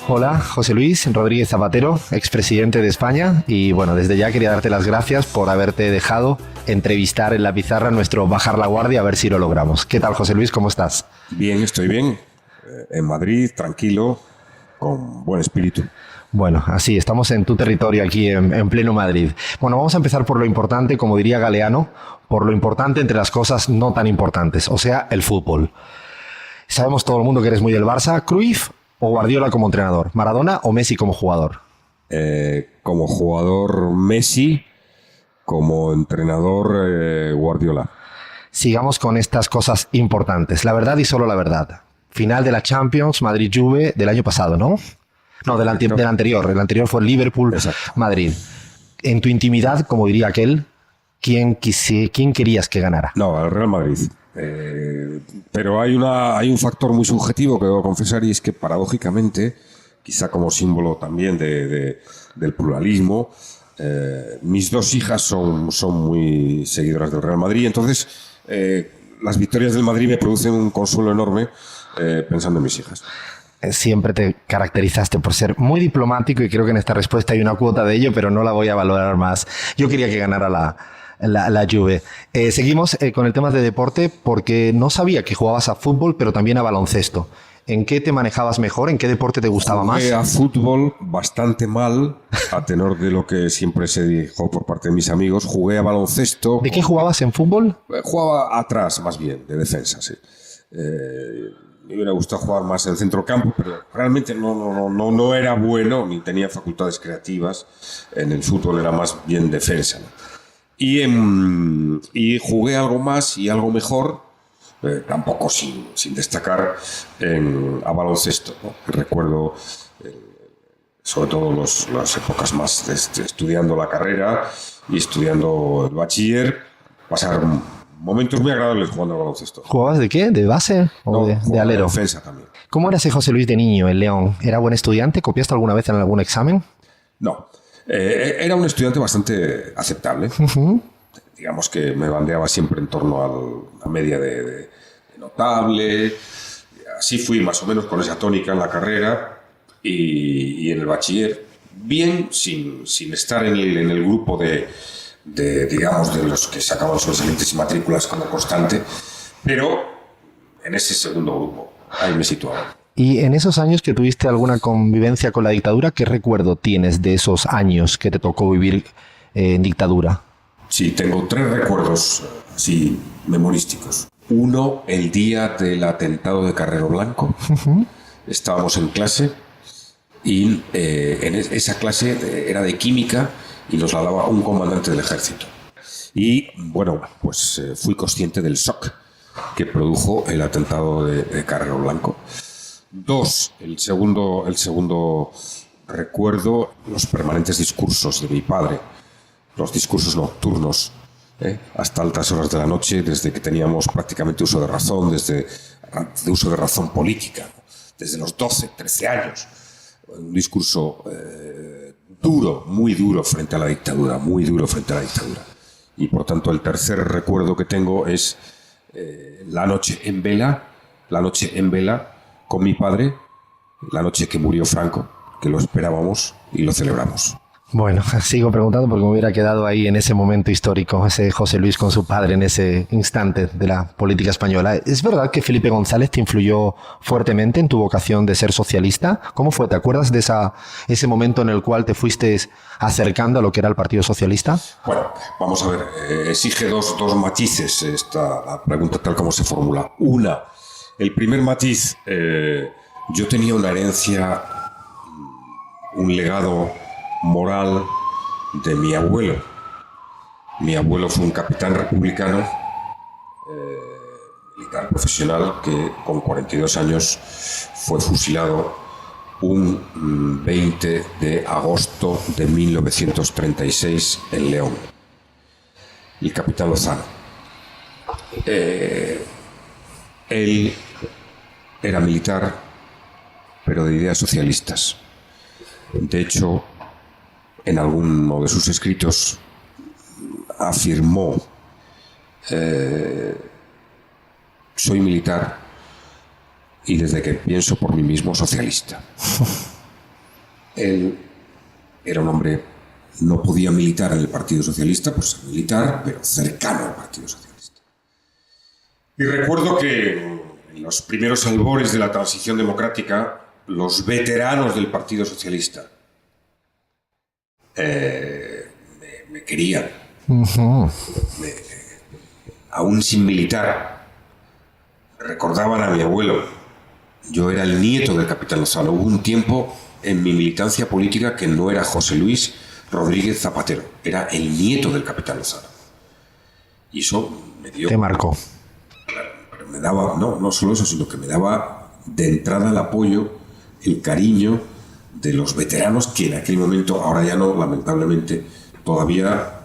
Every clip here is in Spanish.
Hola, José Luis Rodríguez Zapatero, expresidente de España, y bueno, desde ya quería darte las gracias por haberte dejado entrevistar en la pizarra nuestro Bajar la Guardia, a ver si lo logramos. ¿Qué tal, José Luis? ¿Cómo estás? Bien, estoy bien. En Madrid, tranquilo, con buen espíritu. Bueno, así, estamos en tu territorio aquí en pleno Madrid. Bueno, vamos a empezar por lo importante, como diría Galeano, por lo importante entre las cosas no tan importantes, o sea, el fútbol. Sabemos todo el mundo que eres muy del Barça. ¿Cruyff o Guardiola como entrenador? ¿Maradona o Messi como jugador? Como jugador Messi, como entrenador Guardiola. Sigamos con estas cosas importantes. La verdad y solo la verdad. Final de la Champions, Madrid-Juve del año pasado, ¿no? No, del anterior. El anterior fue Liverpool-Madrid. En tu intimidad, como diría aquel, ¿quién querías que ganara? No, el Real Madrid. Pero hay un factor muy subjetivo que debo confesar, y es que paradójicamente, quizá como símbolo también del pluralismo, mis dos hijas son muy seguidoras del Real Madrid. Entonces las victorias del Madrid me producen un consuelo enorme pensando en mis hijas. Siempre te caracterizaste por ser muy diplomático y creo que en esta respuesta hay una cuota de ello, pero no la voy a valorar más. Yo quería que ganara la Juve. Seguimos con el tema de deporte porque no sabía que jugabas a fútbol, pero también a baloncesto. ¿En qué te manejabas mejor? ¿En qué deporte te gustaba más? Jugué a fútbol bastante mal, a tenor de lo que siempre se dijo por parte de mis amigos. Jugué a baloncesto. ¿De qué jugabas en fútbol? Jugaba atrás, más bien, de defensa, sí. Me hubiera gustado jugar más en el centro campo, pero realmente no era bueno, ni tenía facultades creativas. En el fútbol era más bien defensa, ¿no? Y jugué algo más y algo mejor, tampoco sin destacar, a baloncesto, ¿no? Recuerdo sobre todo las épocas más estudiando la carrera y estudiando el bachiller, pasar momentos muy agradables jugando al baloncesto. ¿Jugabas de qué? ¿De base o de alero? De defensa también. ¿Cómo era ese José Luis de niño en León? ¿Era buen estudiante? ¿Copiaste alguna vez en algún examen? No. Era un estudiante bastante aceptable. Digamos que me bandeaba siempre en torno a la media de notable. Así fui más o menos con esa tónica en la carrera y en el bachiller. Bien, sin estar en el grupo digamos, de los que sacaban sobresalientes y matrículas como constante, pero en ese segundo grupo, ahí me situaba. Y en esos años que tuviste alguna convivencia con la dictadura, ¿qué recuerdo tienes de esos años que te tocó vivir en dictadura? Sí, tengo 3 recuerdos así memorísticos. Uno, el día del atentado de Carrero Blanco. Estábamos en clase y en esa clase era de química y nos la daba un comandante del ejército. Y bueno, pues fui consciente del shock que produjo el atentado de Carrero Blanco. 2, el segundo recuerdo, los permanentes discursos de mi padre, los discursos nocturnos, hasta altas horas de la noche, desde que teníamos prácticamente uso de razón, de uso de razón política, ¿no? Desde los 12, 13 años. Un discurso duro, muy duro frente a la dictadura, muy duro frente a la dictadura. Y por tanto el tercer recuerdo que tengo es la noche en vela con mi padre, la noche que murió Franco, que lo esperábamos y lo celebramos. Bueno, sigo preguntando porque me hubiera quedado ahí en ese momento histórico, ese José Luis con su padre en ese instante de la política española. ¿Es verdad que Felipe González te influyó fuertemente en tu vocación de ser socialista? ¿Cómo fue? ¿Te acuerdas de ese momento en el cual te fuiste acercando a lo que era el Partido Socialista? Bueno, vamos a ver, exige dos matices la pregunta tal como se formula. Una, el primer matiz, yo tenía una herencia, un legado moral de mi abuelo. Mi abuelo fue un capitán republicano, militar profesional, que con 42 años fue fusilado un 20 de agosto de 1936 en León. El capitán Lozano. Él era militar, pero de ideas socialistas. De hecho, en alguno de sus escritos afirmó: soy militar y desde que pienso por mí mismo socialista. Él era un hombre, no podía militar en el Partido Socialista, por ser militar, pero cercano al Partido Socialista. Y recuerdo que en los primeros albores de la transición democrática, los veteranos del Partido Socialista me querían. Aún sin militar, recordaban a mi abuelo. Yo era el nieto del capitán Lozano. Hubo un tiempo en mi militancia política que no era José Luis Rodríguez Zapatero, era el nieto del capitán Lozano. Y eso me dio... Te marcó. Claro, pero me daba, no solo eso, sino que me daba de entrada el apoyo, el cariño de los veteranos que en aquel momento, ahora ya no, lamentablemente, todavía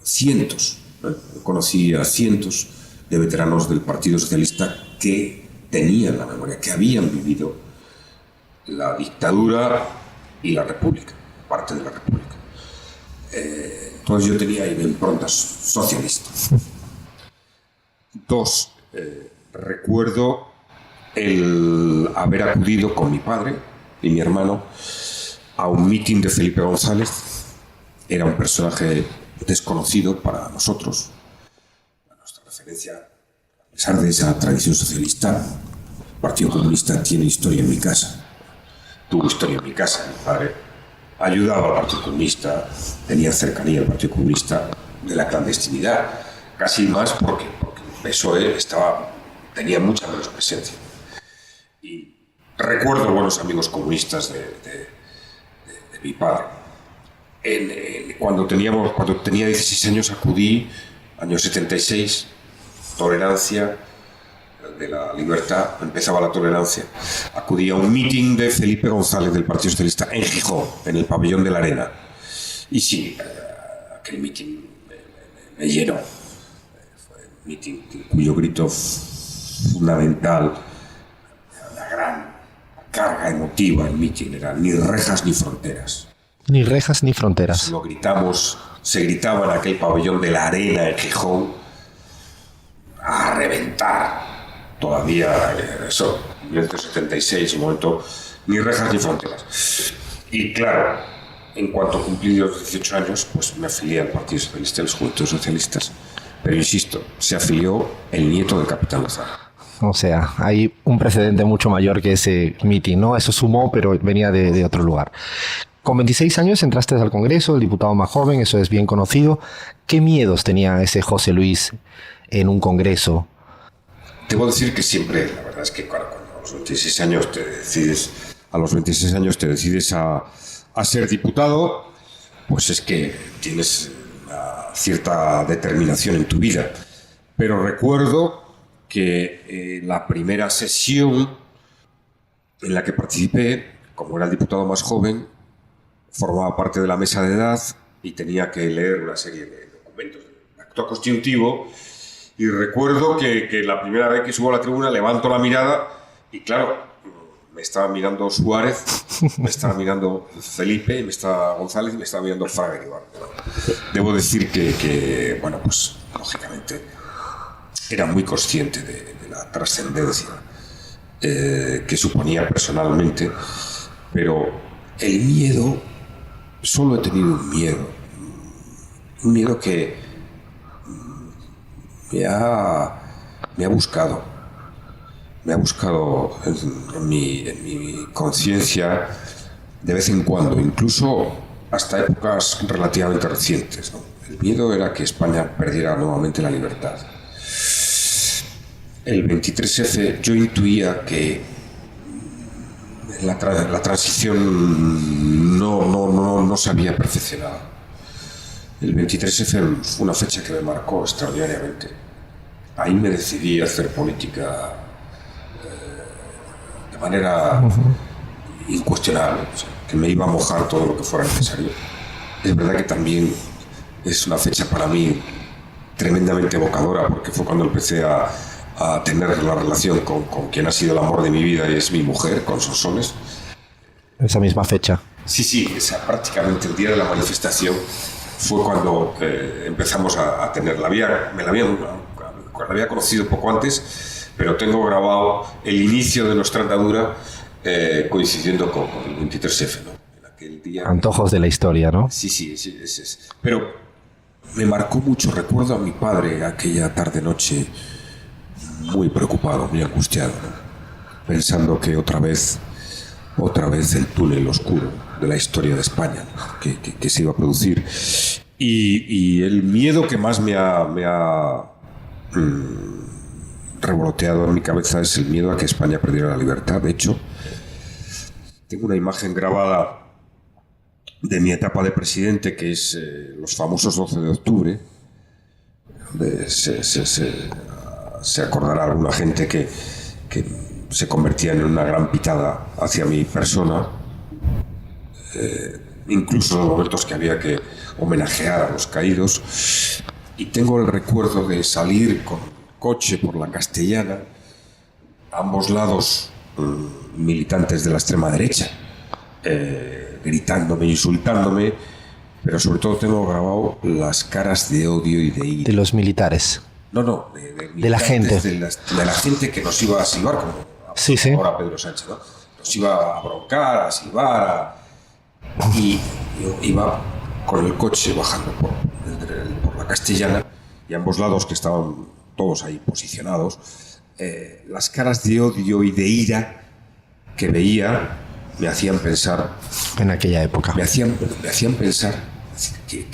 cientos, conocí a cientos de veteranos del Partido Socialista que tenían la memoria, que habían vivido la dictadura y la república, parte de la república. Entonces yo tenía ahí improntas socialistas. Dos, recuerdo el haber acudido con mi padre y mi hermano a un mitin de Felipe González. Era un personaje desconocido para nosotros. Nuestra referencia, a pesar de esa tradición socialista, el Partido Comunista tiene historia en mi casa. Tuvo historia en mi casa. Mi padre ayudaba al Partido Comunista, tenía cercanía al Partido Comunista de la clandestinidad, casi más porque el PSOE tenía mucha menos presencia. Y recuerdo buenos amigos comunistas de mi padre. Cuando tenía 16 años acudí, año 76, tolerancia de la libertad, empezaba la tolerancia. Acudí a un mitin de Felipe González del Partido Socialista en Gijón, en el pabellón de la Arena. Y sí, aquel mitin me llenó. Fue un mitin cuyo grito fundamental, una gran carga emotiva, el mitin era ni rejas ni fronteras. Ni rejas ni fronteras. Lo gritamos, se gritaba en aquel pabellón de la Arena en Gijón a reventar. Todavía, eso, 1976, un momento, ni rejas ni fronteras. Y claro, en cuanto cumplí los 18 años, pues me afilié al Partido Socialista, a los Juventudes Socialistas. Pero insisto, se afilió el nieto del capitán Lozano. O sea, hay un precedente mucho mayor que ese mitin, ¿no? Eso sumó, pero venía de otro lugar. Con 26 años entraste al Congreso, el diputado más joven, eso es bien conocido. ¿Qué miedos tenía ese José Luis en un Congreso? Debo decir que siempre, la verdad es que cuando a los 26 años te decides a ser diputado, pues es que tienes una cierta determinación en tu vida. Pero recuerdo que la primera sesión en la que participé, como era el diputado más joven, formaba parte de la mesa de edad y tenía que leer una serie de documentos de acto constitutivo. Y recuerdo que la primera vez que subo a la tribuna levanto la mirada y claro, me estaba mirando Suárez, me estaba mirando Felipe, me estaba González y me estaba mirando Fraga Iribarne, ¿no? Debo decir que, bueno, pues lógicamente era muy consciente de la trascendencia que suponía personalmente, pero el miedo, solo he tenido un miedo que me ha buscado en mi conciencia de vez en cuando, incluso hasta épocas relativamente recientes, ¿no? El miedo era que España perdiera nuevamente la libertad. El 23F yo intuía que la transición no se había perfeccionado. El 23F fue una fecha que me marcó extraordinariamente. Ahí me decidí a hacer política de manera incuestionable, o sea, que me iba a mojar todo lo que fuera necesario. Es verdad que también es una fecha para mí tremendamente evocadora, porque fue cuando empecé a tener la relación con quien ha sido el amor de mi vida, y es mi mujer, con Sonsoles. Esa misma fecha. Sí, prácticamente el día de la manifestación fue cuando empezamos a tenerla. La había conocido poco antes, pero tengo grabado el inicio de nuestra andadura coincidiendo con el 23F, ¿no? En aquel día. Antojos de la historia, ¿no? Sí. Pero me marcó mucho, recuerdo a mi padre aquella tarde-noche muy preocupado, muy angustiado, ¿no? Pensando que otra vez el túnel oscuro de la historia de España, ¿no? que se iba a producir. Y el miedo que más me ha revoloteado en mi cabeza es el miedo a que España perdiera la libertad. De hecho, tengo una imagen grabada de mi etapa de presidente, que es los famosos 12 de octubre, donde se acordará alguna gente que se convertía en una gran pitada hacia mi persona, incluso en los momentos que había que homenajear a los caídos. Y tengo el recuerdo de salir con coche por la Castellana, a ambos lados militantes de la extrema derecha, gritándome, insultándome, pero sobre todo tengo grabado las caras de odio y de ira. De los militares. No, de la gente. De la gente que nos iba a silbar, como sí. ahora Pedro Sánchez, ¿no? Nos iba a broncar, a silbar, y yo iba con el coche bajando por la Castellana, y a ambos lados, que estaban todos ahí posicionados, las caras de odio y de ira que veía me hacían pensar en aquella época. Me hacían pensar que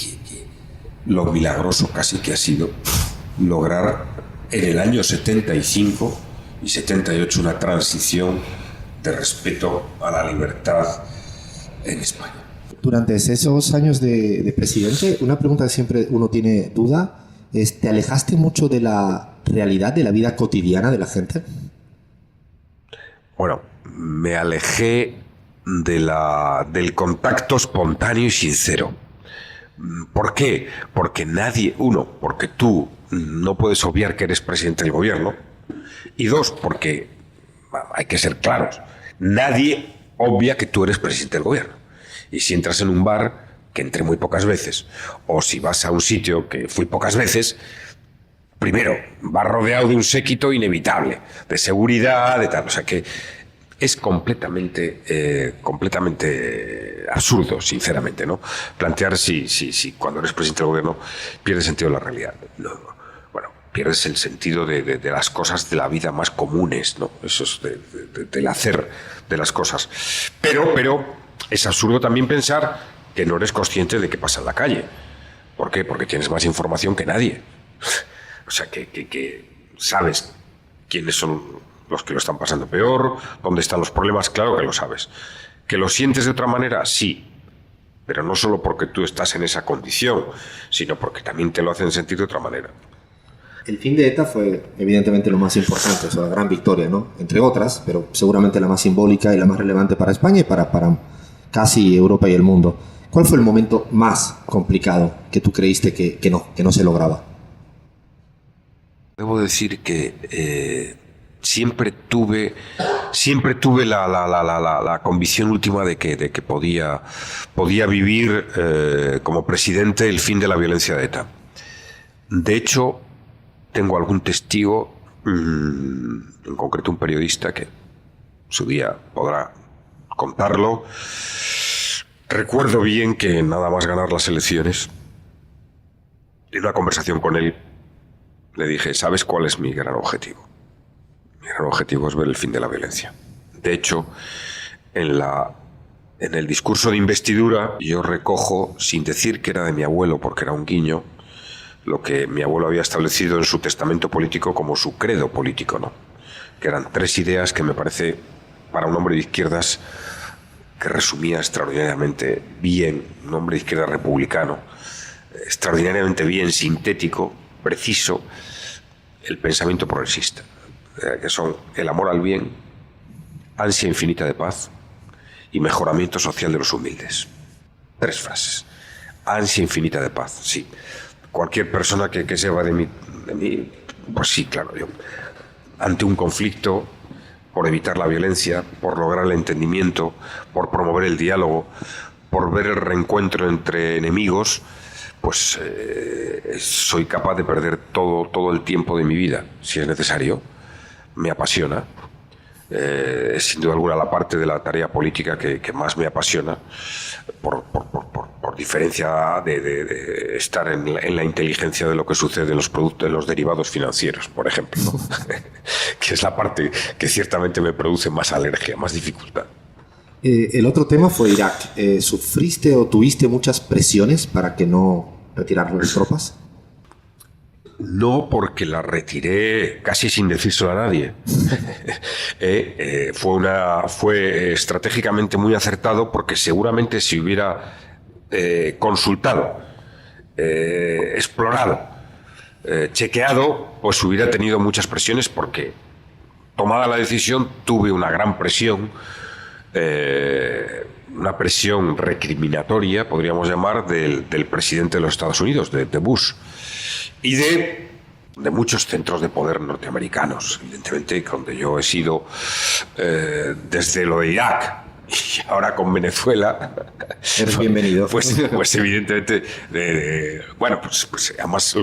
lo milagroso casi que ha sido lograr en el año 75 y 78 una transición de respeto a la libertad en España. Durante esos años de presidente, una pregunta que siempre uno tiene duda es: ¿te alejaste mucho de la realidad, de la vida cotidiana de la gente? Bueno, me alejé del contacto espontáneo y sincero. ¿Por qué? Porque porque tú no puedes obviar que eres presidente del gobierno, y dos, porque hay que ser claros, nadie obvia que tú eres presidente del gobierno. Y si entras en un bar, que entré muy pocas veces, o si vas a un sitio que fui pocas veces, primero, vas rodeado de un séquito inevitable, de seguridad, de tal, o sea que es completamente absurdo, sinceramente, ¿no? Plantear si cuando eres presidente del gobierno pierdes sentido de la realidad. No, bueno, pierdes el sentido de las cosas de la vida más comunes, ¿no? Eso es del hacer de las cosas. Pero es absurdo también pensar que no eres consciente de qué pasa en la calle. ¿Por qué? Porque tienes más información que nadie. O sea, que sabes quiénes son los que lo están pasando peor, dónde están los problemas, claro que lo sabes. ¿Que lo sientes de otra manera? Sí, pero no solo porque tú estás en esa condición, sino porque también te lo hacen sentir de otra manera. El fin de ETA fue evidentemente lo más importante, o sea, la gran victoria, ¿no? Entre otras, pero seguramente la más simbólica y la más relevante para España y para casi Europa y el mundo. ¿Cuál fue el momento más complicado que tú creíste que no se lograba? Debo decir que siempre tuve la convicción última de que podía vivir como presidente el fin de la violencia de ETA. De hecho, tengo algún testigo, en concreto un periodista que su día podrá contarlo. Recuerdo bien que nada más ganar las elecciones, en una conversación con él, le dije: ¿sabes cuál es mi gran objetivo? Mi gran objetivo es ver el fin de la violencia. De hecho, en el discurso de investidura, yo recojo, sin decir que era de mi abuelo, porque era un guiño, lo que mi abuelo había establecido en su testamento político como su credo político, ¿no? Que eran 3 ideas que me parece, para un hombre de izquierdas, que resumía extraordinariamente bien, un hombre de izquierda republicano, extraordinariamente bien, sintético, preciso, el pensamiento progresista, que son el amor al bien, ansia infinita de paz y mejoramiento social de los humildes. 3 frases. Ansia infinita de paz, sí. Cualquier persona que sepa de mí, pues sí, claro, yo, ante un conflicto, por evitar la violencia, por lograr el entendimiento, por promover el diálogo, por ver el reencuentro entre enemigos, pues soy capaz de perder todo el tiempo de mi vida, si es necesario. Me apasiona. Es sin duda alguna la parte de la tarea política que más me apasiona, por diferencia de estar en la inteligencia de lo que sucede en los productos, en los derivados financieros, por ejemplo, ¿no? Que es la parte que ciertamente me produce más alergia, más dificultad. El otro tema fue Irak. ¿Sufriste o tuviste muchas presiones para que no retiraran las tropas? No, porque la retiré casi sin decírselo a nadie. Fue estratégicamente muy acertado, porque seguramente si hubiera consultado, explorado, chequeado, pues hubiera tenido muchas presiones, porque tomada la decisión tuve una gran presión, una presión recriminatoria, podríamos llamar, del presidente de los Estados Unidos, de Bush. Y de muchos centros de poder norteamericanos, evidentemente, donde yo he sido desde lo de Irak y ahora con Venezuela. Eres bienvenido. Pues evidentemente, pues además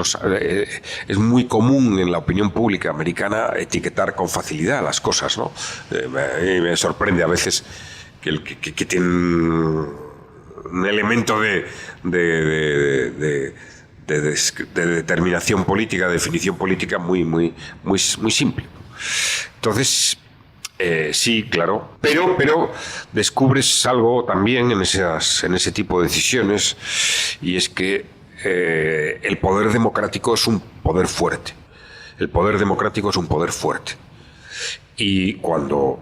es muy común en la opinión pública americana etiquetar con facilidad las cosas, ¿no? Me sorprende a veces que tienen un elemento de determinación política, de definición política muy simple. Entonces, sí, claro, pero descubres algo también en ese tipo de decisiones, y es que el poder democrático es un poder fuerte. El poder democrático es un poder fuerte. Y cuando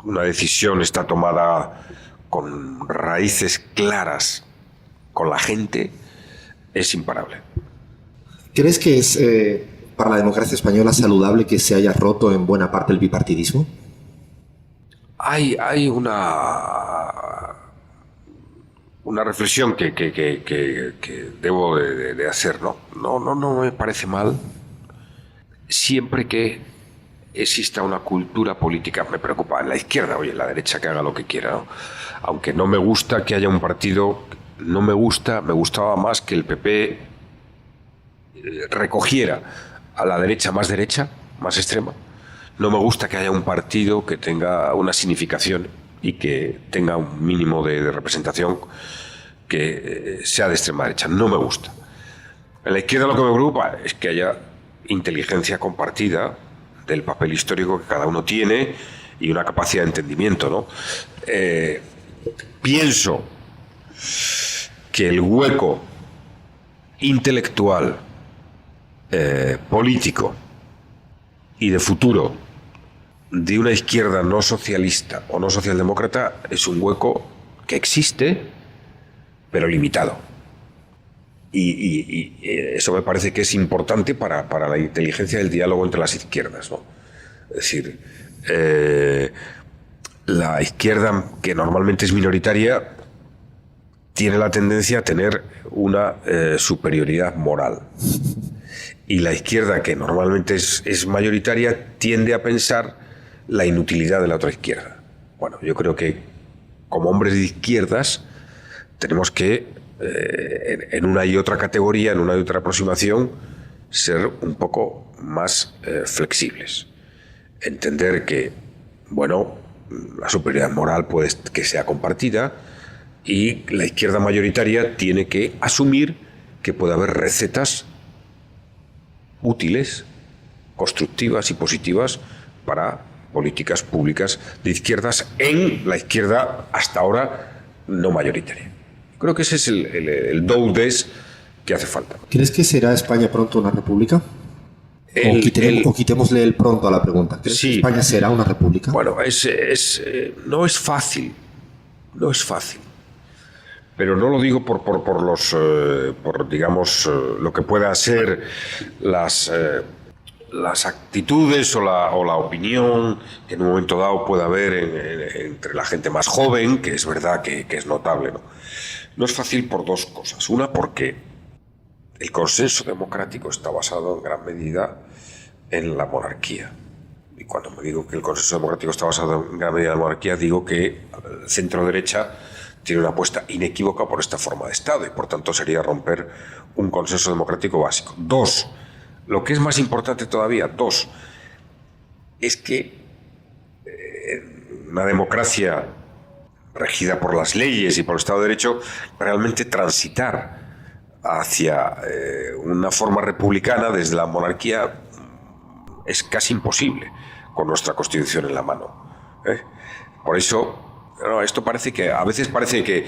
una decisión está tomada con raíces claras con la gente, es imparable. ¿Crees que es para la democracia española saludable que se haya roto en buena parte el bipartidismo? Hay una reflexión que debo de hacer, ¿no? No me parece mal, siempre que exista una cultura política. Me preocupa en la izquierda, oye, en la derecha, que haga lo que quiera, ¿no? Aunque no me gusta que haya un partido. Me gustaba más que el PP recogiera a la derecha, más extrema. No me gusta que haya un partido que tenga una significación y que tenga un mínimo de representación que sea de extrema derecha. No me gusta. En la izquierda lo que me preocupa es que haya inteligencia compartida del papel histórico que cada uno tiene y una capacidad de entendimiento, ¿no? Pienso que el hueco intelectual, político y de futuro de una izquierda no socialista o no socialdemócrata es un hueco que existe, pero limitado. Y eso me parece que es importante para la inteligencia del diálogo entre las izquierdas, ¿no? Es decir, la izquierda, que normalmente es minoritaria, tiene la tendencia a tener una superioridad moral. Y la izquierda, que normalmente es mayoritaria, tiende a pensar la inutilidad de la otra izquierda. Bueno, yo creo que como hombres de izquierdas tenemos que, en una y otra categoría, en una y otra aproximación, ser un poco más flexibles. Entender que, bueno, la superioridad moral puede que sea compartida, y la izquierda mayoritaria tiene que asumir que puede haber recetas útiles, constructivas y positivas para políticas públicas de izquierdas en la izquierda hasta ahora no mayoritaria. Creo que ese es el do des que hace falta. ¿Crees que será España pronto una república? O quitémosle el pronto a la pregunta. ¿Crees que España será una república? Bueno, no es fácil. No es fácil. Pero no lo digo por digamos, lo que pueda ser las actitudes o la opinión que en un momento dado pueda haber entre la gente más joven, que es verdad que es notable, ¿no? No es fácil por dos cosas. Una, porque el consenso democrático está basado en gran medida en la monarquía. Y cuando me digo que el consenso democrático está basado en gran medida en la monarquía, digo que el centro-derecha tiene una apuesta inequívoca por esta forma de Estado, y por tanto sería romper un consenso democrático básico. Dos, lo que es más importante todavía, es que una democracia regida por las leyes y por el Estado de Derecho, realmente transitar hacia una forma republicana desde la monarquía es casi imposible con nuestra Constitución en la mano. Por eso, esto parece que, a veces parece que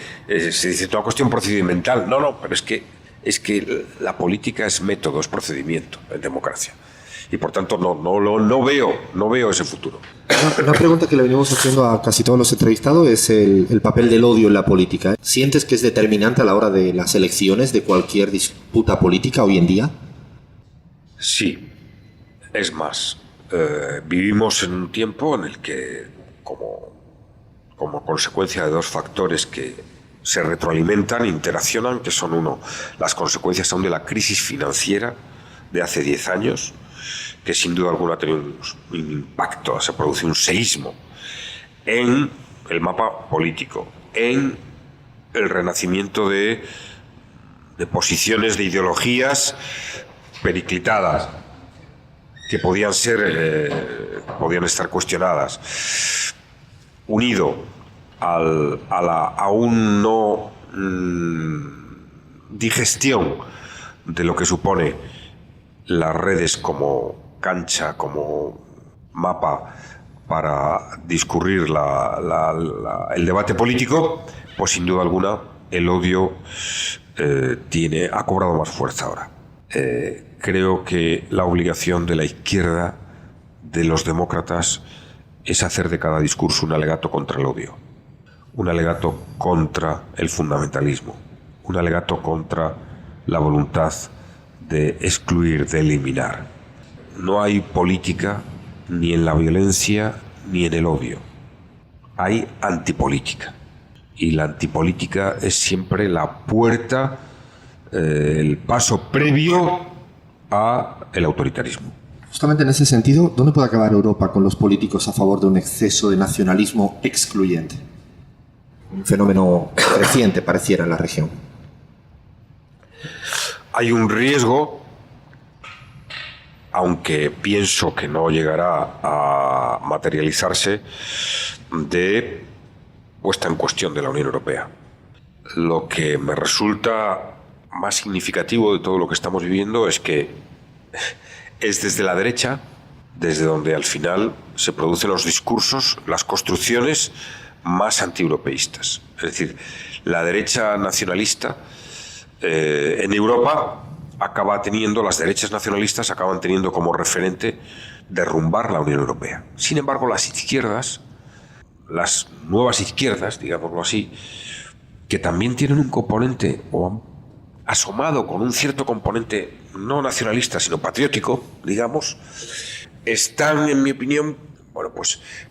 se dice toda cuestión procedimental. No, pero es que la política es método, es procedimiento en democracia. Y por tanto no veo ese futuro. Una pregunta que le venimos haciendo a casi todos los entrevistados es el papel del odio en la política. ¿Sientes que es determinante a la hora de las elecciones de cualquier disputa política hoy en día? Sí. Es más, vivimos en un tiempo en el que, como consecuencia de dos factores que se retroalimentan, interaccionan, que son uno, las consecuencias son de la crisis financiera de hace 10 años, que sin duda alguna ha tenido un impacto, se produce un seísmo en el mapa político, en el renacimiento de posiciones, de ideologías periclitadas que podían estar cuestionadas, unido a un no digestión de lo que supone las redes como cancha, como mapa para discurrir el debate político, pues sin duda alguna el odio ha cobrado más fuerza ahora. Creo que la obligación de la izquierda, de los demócratas, es hacer de cada discurso un alegato contra el odio, un alegato contra el fundamentalismo, un alegato contra la voluntad de excluir, de eliminar. No hay política ni en la violencia ni en el odio. Hay antipolítica. Y la antipolítica es siempre la puerta, el paso previo al autoritarismo. Justamente en ese sentido, ¿dónde puede acabar Europa con los políticos a favor de un exceso de nacionalismo excluyente? Un fenómeno creciente pareciera en la región. Hay un riesgo, aunque pienso que no llegará a materializarse, de puesta en cuestión de la Unión Europea. Lo que me resulta más significativo de todo lo que estamos viviendo es que es desde la derecha, desde donde al final se producen los discursos, las construcciones más antieuropeístas. Es decir, la derecha nacionalista en Europa las derechas nacionalistas acaban teniendo como referente derrumbar la Unión Europea. Sin embargo, las izquierdas, las nuevas izquierdas, digámoslo así, que también tienen un componente, o han asomado con un cierto componente no nacionalista, sino patriótico, digamos, están, en mi opinión,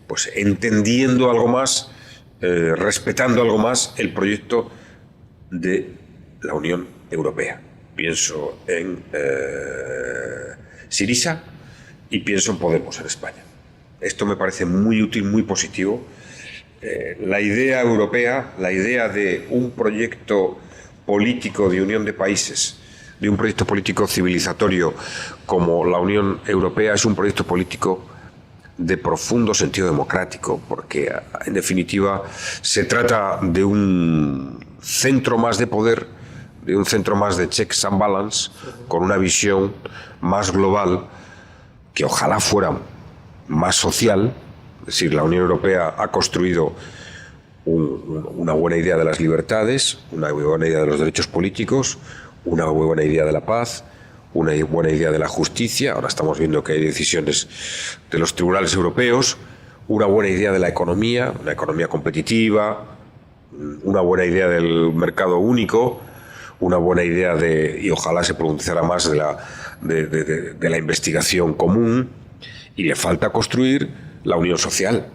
pues entendiendo algo más, respetando algo más el proyecto de la Unión Europea. Pienso en Syriza y pienso en Podemos en España. Esto me parece muy útil, muy positivo. La idea europea, la idea de un proyecto político de unión de países, de un proyecto político civilizatorio como la Unión Europea, es un proyecto político de profundo sentido democrático, porque en definitiva se trata de un centro más de poder, de un centro más de checks and balance, con una visión más global, que ojalá fuera más social. Es decir, la Unión Europea ha construido una buena idea de las libertades, una buena idea de los derechos políticos, una buena idea de la paz, una buena idea de la justicia. Ahora estamos viendo que hay decisiones de los tribunales europeos, una buena idea de la economía, una economía competitiva, una buena idea del mercado único, una buena idea y ojalá se profundizara más de la investigación común, y le falta construir la unión social.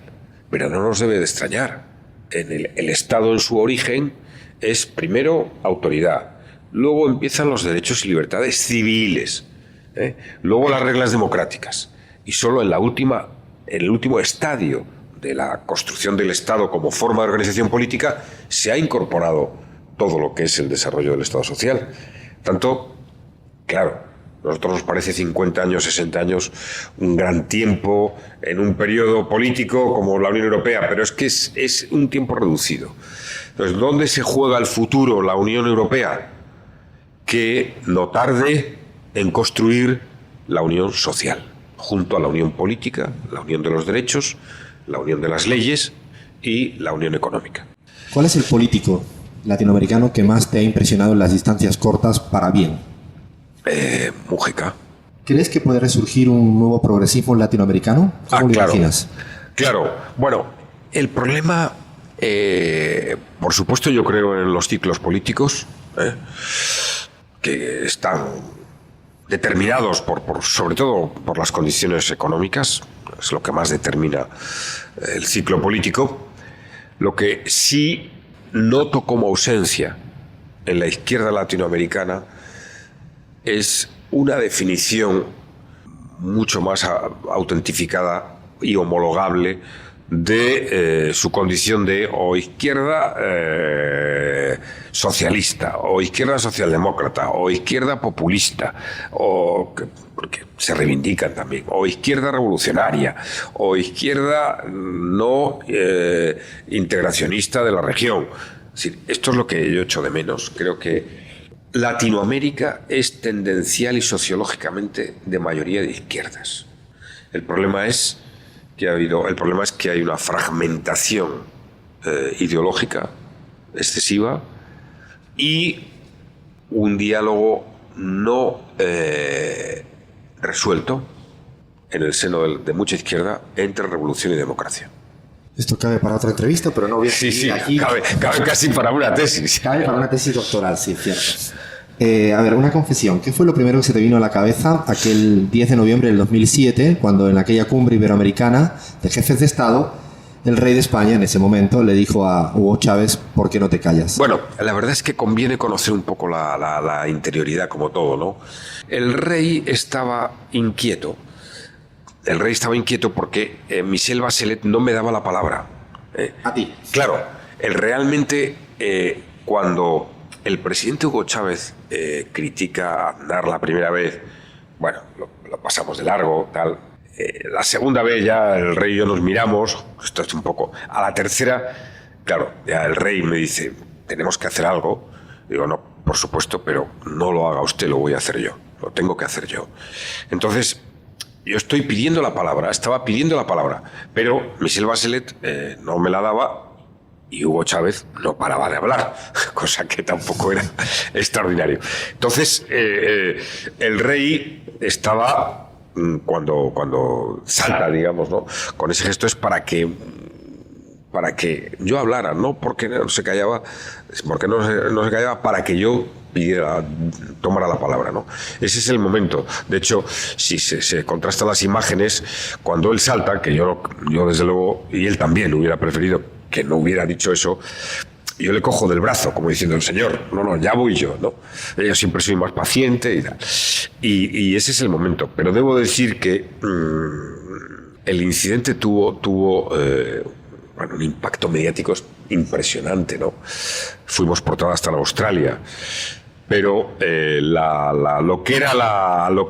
Pero no nos debe de extrañar. El Estado en su origen es primero autoridad, luego empiezan los derechos y libertades civiles, luego las reglas democráticas, y solo en el último estadio de la construcción del Estado como forma de organización política se ha incorporado todo lo que es el desarrollo del Estado social. Tanto, claro, nosotros nos parece 50 años, 60 años un gran tiempo en un periodo político como la Unión Europea, pero es que es un tiempo reducido. Entonces, ¿dónde se juega el futuro la Unión Europea? Que no tarde en construir la unión social, junto a la unión política, la unión de los derechos, la unión de las leyes y la unión económica. ¿Cuál es el político latinoamericano que más te ha impresionado en las distancias cortas para bien? Mujica. ¿Crees que puede resurgir un nuevo progresismo latinoamericano? ¿Cómo lo imaginas? Claro. Bueno, el problema, por supuesto, yo creo en los ciclos políticos, que están determinados sobre todo por las condiciones económicas, es lo que más determina el ciclo político. Lo que sí noto como ausencia en la izquierda latinoamericana es una definición mucho más autentificada y homologable de su condición de o izquierda socialista, o izquierda socialdemócrata, o izquierda populista, porque se reivindican también, o izquierda revolucionaria, o izquierda no integracionista de la región. Es decir, esto es lo que yo echo de menos. Creo que Latinoamérica es tendencial y sociológicamente de mayoría de izquierdas. El problema es que hay una fragmentación ideológica excesiva y un diálogo no resuelto en el seno de mucha izquierda entre revolución y democracia. Esto cabe para otra entrevista, pero no voy a Sí, aquí. cabe casi para una tesis. Cabe para una tesis doctoral, sí, cierto. A ver, una confesión. ¿Qué fue lo primero que se te vino a la cabeza aquel 10 de noviembre del 2007, cuando en aquella cumbre iberoamericana de jefes de Estado, el rey de España en ese momento le dijo a Hugo Chávez, ¿por qué no te callas? Bueno, la verdad es que conviene conocer un poco la interioridad como todo, ¿no? El rey estaba inquieto. El rey estaba inquieto porque Michel Bachelet no me daba la palabra. A ti. Claro, realmente cuando el presidente Hugo Chávez critica a Aznar la primera vez, bueno, lo pasamos de largo, tal. La segunda vez ya el rey y yo nos miramos, esto es un poco. A la tercera, claro, ya el rey me dice, tenemos que hacer algo. Digo, no, por supuesto, pero no lo haga usted, lo voy a hacer yo. Lo tengo que hacer yo. Entonces, yo estaba pidiendo la palabra, pero Michel Bachelet no me la daba. Y Hugo Chávez no paraba de hablar, cosa que tampoco era extraordinario. Entonces, el rey estaba, cuando salta, digamos, ¿no? Con ese gesto es para que yo hablara, no porque no se callaba, para que yo tomara la palabra, ¿no? Ese es el momento. De hecho, si se contrastan las imágenes, cuando él salta, que yo desde luego, y él también hubiera preferido que no hubiera dicho eso, yo le cojo del brazo, como diciendo, señor, no, ya voy yo, ¿no? Yo siempre soy más paciente y tal. Y ese es el momento. Pero debo decir que el incidente tuvo un impacto mediático impresionante, ¿no? Fuimos portada hasta la Australia. Pero lo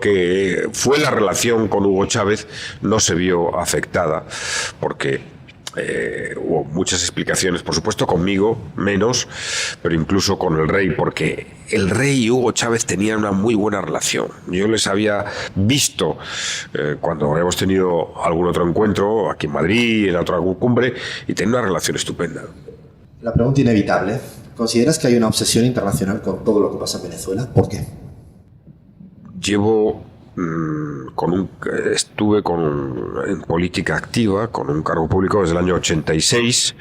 que fue la relación con Hugo Chávez no se vio afectada porque hubo muchas explicaciones, por supuesto conmigo menos, pero incluso con el rey, porque el rey y Hugo Chávez tenían una muy buena relación. Yo les había visto cuando hemos tenido algún otro encuentro aquí en Madrid, en otra cumbre, y tenían una relación estupenda. La pregunta inevitable. ¿Consideras que hay una obsesión internacional con todo lo que pasa en Venezuela? ¿Por qué? Estuve en política activa, con un cargo público desde el año 86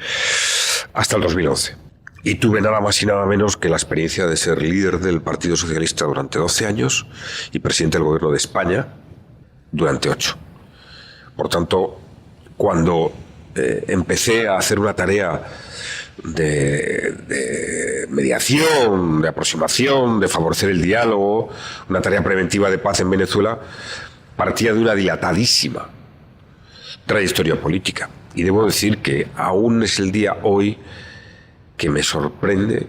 hasta el 2011. Y tuve nada más y nada menos que la experiencia de ser líder del Partido Socialista durante 12 años y presidente del Gobierno de España durante 8. Por tanto, cuando empecé a hacer una tarea de mediación, de aproximación, de favorecer el diálogo, una tarea preventiva de paz en Venezuela, partía de una dilatadísima trayectoria política. Y debo decir que aún es el día hoy que me sorprende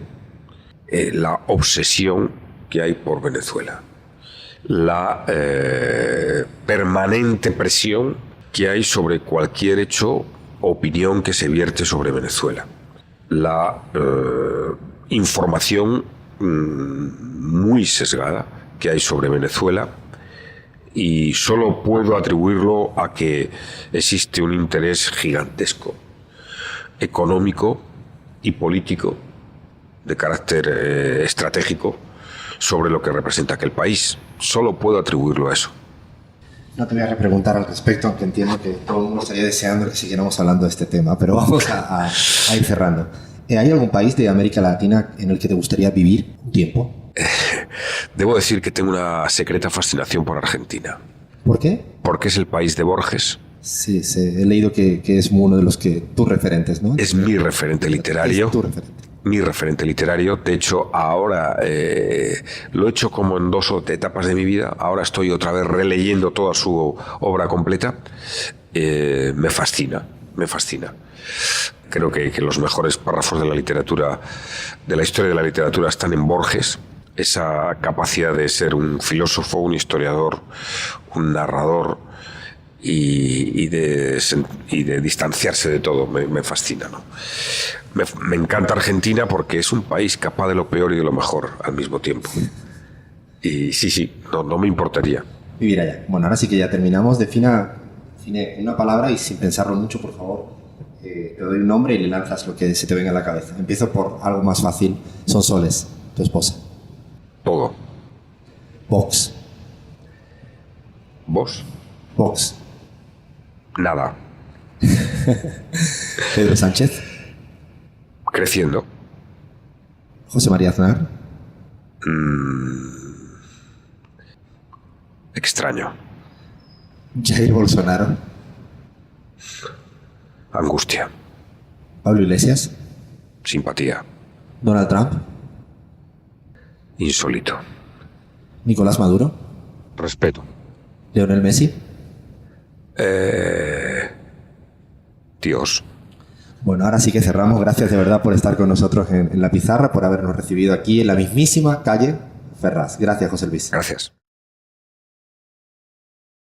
la obsesión que hay por Venezuela. la permanente presión que hay sobre cualquier hecho o opinión que se vierte sobre Venezuela. La información muy sesgada que hay sobre Venezuela, y solo puedo atribuirlo a que existe un interés gigantesco económico y político de carácter estratégico sobre lo que representa aquel país. Solo puedo atribuirlo a eso. No te voy a repreguntar al respecto, aunque entiendo que todo el mundo estaría deseando que siguiéramos hablando de este tema, pero vamos a ir cerrando. ¿Hay algún país de América Latina en el que te gustaría vivir un tiempo? Debo decir que tengo una secreta fascinación por Argentina. ¿Por qué? Porque es el país de Borges. Sí, he leído que es uno de los que tus referentes, ¿no? Es mi referente literario. Es tu referente. Mi referente literario. De hecho, ahora lo he hecho como en 2 etapas de mi vida. Ahora estoy otra vez releyendo toda su obra completa. Me fascina, me fascina. Creo que los mejores párrafos de la literatura, de la historia de la literatura, están en Borges. Esa capacidad de ser un filósofo, un historiador, un narrador y de distanciarse de todo, me fascina, ¿no? Me encanta Argentina porque es un país capaz de lo peor y de lo mejor al mismo tiempo. Y sí, no me importaría. Vivir allá. Bueno, ahora sí que ya terminamos. Define una palabra y sin pensarlo mucho, por favor. Te doy un nombre y le lanzas lo que se te venga a la cabeza. Empiezo por algo más fácil. Sonsoles, tu esposa. Todo. Vox. ¿Vos? Vox. Nada. Pedro Sánchez. Creciendo. José María Aznar. Extraño. Jair Bolsonaro. Angustia. Pablo Iglesias. Simpatía. Donald Trump. Insólito. Nicolás Maduro. Respeto. Lionel Messi. Dios. Bueno, ahora sí que cerramos. Gracias de verdad por estar con nosotros en la pizarra, por habernos recibido aquí en la mismísima calle Ferraz. Gracias, José Luis. Gracias.